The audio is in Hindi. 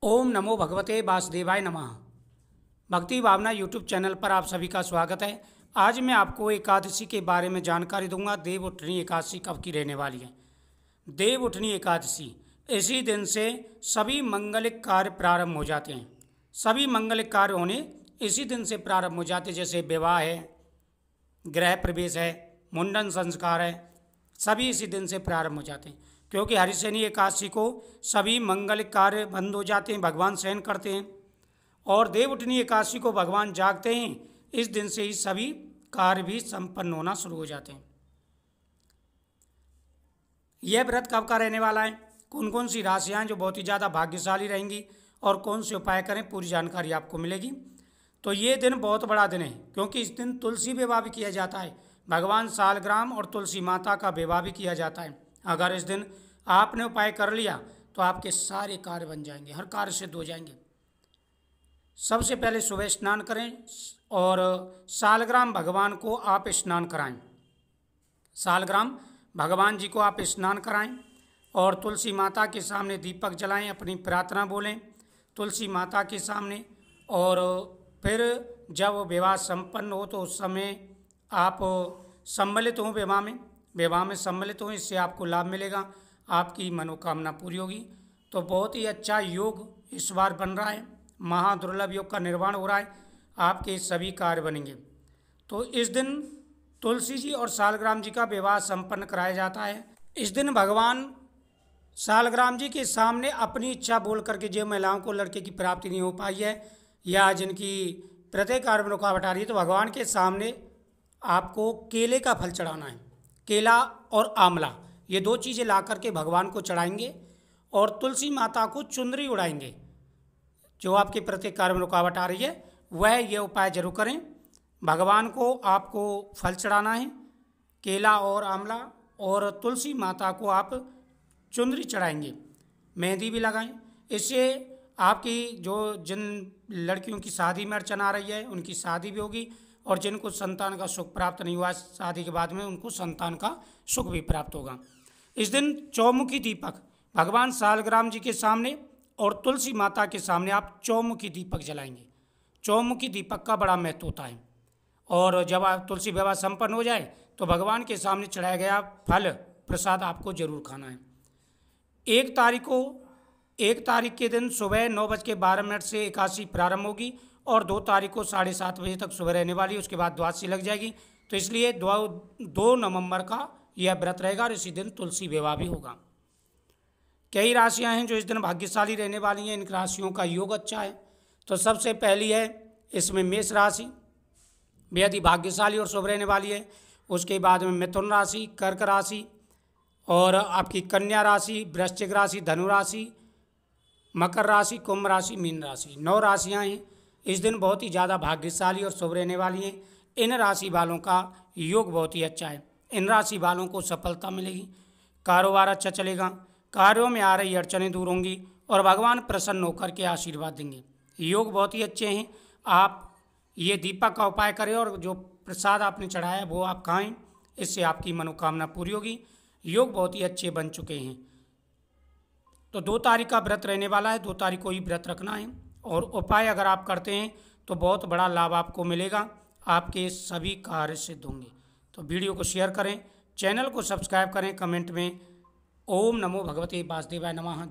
ओम नमो भगवते वासुदेवाय नमः। भक्ति भावना यूट्यूब चैनल पर आप सभी का स्वागत है। आज मैं आपको एकादशी के बारे में जानकारी दूंगा। देव उठनी एकादशी कब की रहने वाली है। देव उठनी एकादशी, इसी दिन से सभी मंगलिक कार्य प्रारंभ हो जाते हैं। सभी मंगलिक कार्य होने इसी दिन से प्रारंभ हो जाते हैं, जैसे विवाह है, गृह प्रवेश है, मुंडन संस्कार है, सभी इसी दिन से प्रारंभ हो जाते हैं। क्योंकि हरिशनि एकादशी को सभी मंगलिक कार्य बंद हो जाते हैं, भगवान शयन करते हैं। और देवउठनी एकादशी को भगवान जागते हैं। इस दिन से ही सभी कार्य भी संपन्न होना शुरू हो जाते हैं। यह व्रत कब का रहने वाला है, कौन कौन सी राशियां जो बहुत ही ज़्यादा भाग्यशाली रहेंगी और कौन से उपाय करें, पूरी जानकारी आपको मिलेगी। तो ये दिन बहुत बड़ा दिन है, क्योंकि इस दिन तुलसी विवाह भी किया जाता है। भगवान सालग्राम और तुलसी माता का विवाह भी किया जाता है। अगर इस दिन आपने उपाय कर लिया तो आपके सारे कार्य बन जाएंगे, हर कार्य सिद्ध हो जाएंगे। सबसे पहले सुबह स्नान करें और सालग्राम भगवान को आप स्नान कराएं। सालग्राम भगवान जी को आप स्नान कराएं और तुलसी माता के सामने दीपक जलाएं, अपनी प्रार्थना बोलें तुलसी माता के सामने। और फिर जब विवाह संपन्न हो तो उस समय आप सम्मिलित हों, विवाह में सम्मिलित हों। इससे आपको लाभ मिलेगा, आपकी मनोकामना पूरी होगी। तो बहुत ही अच्छा योग इस बार बन रहा है, महादुर्लभ योग का निर्माण हो रहा है, आपके सभी कार्य बनेंगे। तो इस दिन तुलसी जी और सालग्राम जी का विवाह संपन्न कराया जाता है। इस दिन भगवान सालग्राम जी के सामने अपनी इच्छा बोल करके, जो महिलाओं को लड़के की प्राप्ति नहीं हो पाई है या जिनकी प्रत्येक कार्य में रुकावट आ रही है, तो भगवान के सामने आपको केले का फल चढ़ाना है। केला और आंवला, ये दो चीज़ें ला करके भगवान को चढ़ाएंगे और तुलसी माता को चुंदरी उड़ाएंगे। जो आपके प्रत्येक कार्य में रुकावट आ रही है वह ये उपाय जरूर करें। भगवान को आपको फल चढ़ाना है, केला और आंवला, और तुलसी माता को आप चुंदरी चढ़ाएंगे, मेहंदी भी लगाएं। इससे आपकी जिन लड़कियों की शादी में अड़चन आ रही है उनकी शादी भी होगी, और जिनको संतान का सुख प्राप्त नहीं हुआ शादी के बाद में उनको संतान का सुख भी प्राप्त होगा। इस दिन चौमुखी दीपक भगवान सालग्राम जी के सामने और तुलसी माता के सामने आप चौमुखी दीपक जलाएंगे। चौमुखी दीपक का बड़ा महत्व होता है। और जब आप तुलसी विवाह संपन्न हो जाए तो भगवान के सामने चढ़ाया गया फल प्रसाद आपको जरूर खाना है। एक तारीख के दिन सुबह 9:12 से एकादशी प्रारंभ होगी और 2 तारीख को 7:30 बजे तक सुबह रहने वाली है। उसके बाद द्वादशी लग जाएगी। तो इसलिए 2 नवंबर का यह व्रत रहेगा और इसी दिन तुलसी विवाह भी होगा। कई राशियां हैं जो इस दिन भाग्यशाली रहने वाली हैं। इन राशियों का योग अच्छा है। तो सबसे पहली है इसमें मेष राशि, बेहद ही भाग्यशाली और शुभ रहने वाली है। उसके बाद में मिथुन राशि, कर्क राशि, और आपकी कन्या राशि, वृश्चिक राशि, धनु राशि, मकर राशि, कुंभ राशि, मीन राशि। 9 राशियां हैं। इस दिन बहुत ही ज़्यादा भाग्यशाली और शुभ रहने वाली हैं। इन राशि वालों का योग बहुत ही अच्छा है। इन राशि वालों को सफलता मिलेगी, कारोबार अच्छा चलेगा, कार्यों में आ रही अड़चनें दूर होंगी और भगवान प्रसन्न होकर के आशीर्वाद देंगे। योग बहुत ही अच्छे हैं। आप ये दीपक का उपाय करें और जो प्रसाद आपने चढ़ाया वो आप खाएं, इससे आपकी मनोकामना पूरी होगी। योग बहुत ही अच्छे बन चुके हैं। तो 2 तारीख का व्रत रहने वाला है, 2 तारीख को ही व्रत रखना है। और उपाय अगर आप करते हैं तो बहुत बड़ा लाभ आपको मिलेगा, आपके सभी कार्य सिद्ध होंगे। तो वीडियो को शेयर करें, चैनल को सब्सक्राइब करें, कमेंट में ओम नमो भगवते वासुदेवाय नमः।